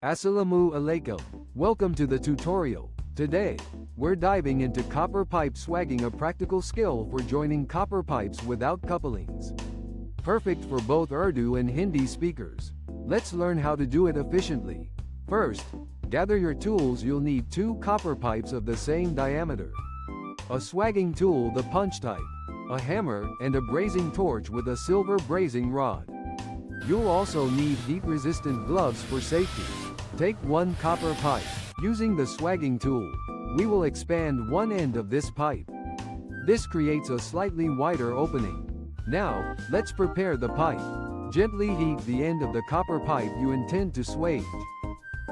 Assalamu alaikum. Welcome to the tutorial. Today, we're diving into copper pipe swagging, a practical skill for joining copper pipes without couplings. Perfect for both Urdu and Hindi speakers. Let's learn how to do it efficiently. First, gather your tools. You'll need 2 copper pipes of the same diameter, a swagging tool, the punch type, a hammer, and a brazing torch with a silver brazing rod. You'll also need heat-resistant gloves for safety. Take 1 copper pipe. Using the swagging tool, we will expand one end of this pipe. This creates a slightly wider opening. Now, let's prepare the pipe. Gently heat the end of the copper pipe you intend to swage.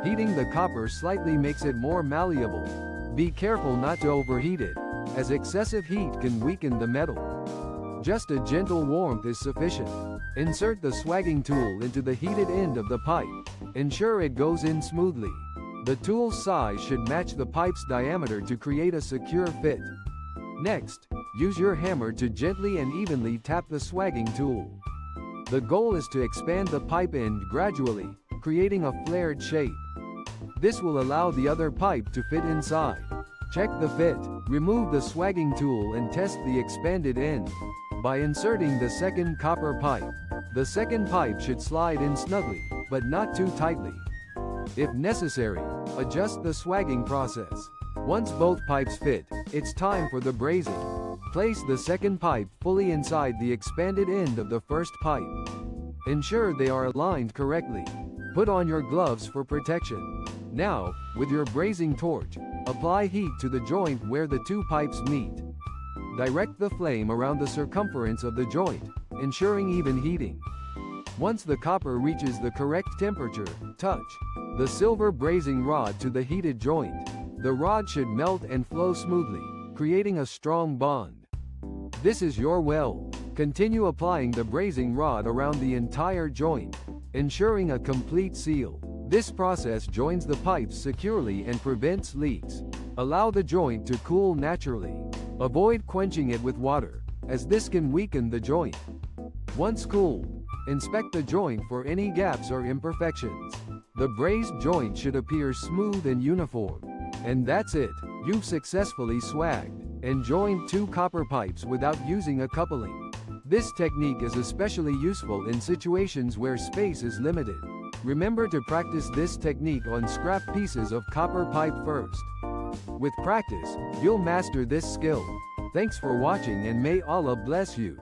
Heating the copper slightly makes it more malleable. Be careful not to overheat it, as excessive heat can weaken the metal. Just a gentle warmth is sufficient. Insert the swagging tool into the heated end of the pipe. Ensure it goes in smoothly. The tool's size should match the pipe's diameter to create a secure fit. Next, use your hammer to gently and evenly tap the swagging tool. The goal is to expand the pipe end gradually, creating a flared shape. This will allow the other pipe to fit inside. Check the fit. Remove the swagging tool and test the expanded end. By inserting the second copper pipe, the second pipe should slide in snugly, but not too tightly. If necessary, adjust the swagging process. Once both pipes fit, it's time for the brazing. Place the second pipe fully inside the expanded end of the first pipe. Ensure they are aligned correctly. Put on your gloves for protection. Now, with your brazing torch, apply heat to the joint where the 2 pipes meet. Direct the flame around the circumference of the joint, ensuring even heating. Once the copper reaches the correct temperature, touch the silver brazing rod to the heated joint. The rod should melt and flow smoothly, creating a strong bond. This is your weld. Continue applying the brazing rod around the entire joint, ensuring a complete seal. This process joins the pipes securely and prevents leaks. Allow the joint to cool naturally. Avoid quenching it with water, as this can weaken the joint. Once cooled, inspect the joint for any gaps or imperfections. The brazed joint should appear smooth and uniform. And that's it. You've successfully swagged and joined 2 copper pipes without using a coupling. This technique is especially useful in situations where space is limited. Remember to practice this technique on scrap pieces of copper pipe first. With practice, you'll master this skill. Thanks for watching, and may Allah bless you.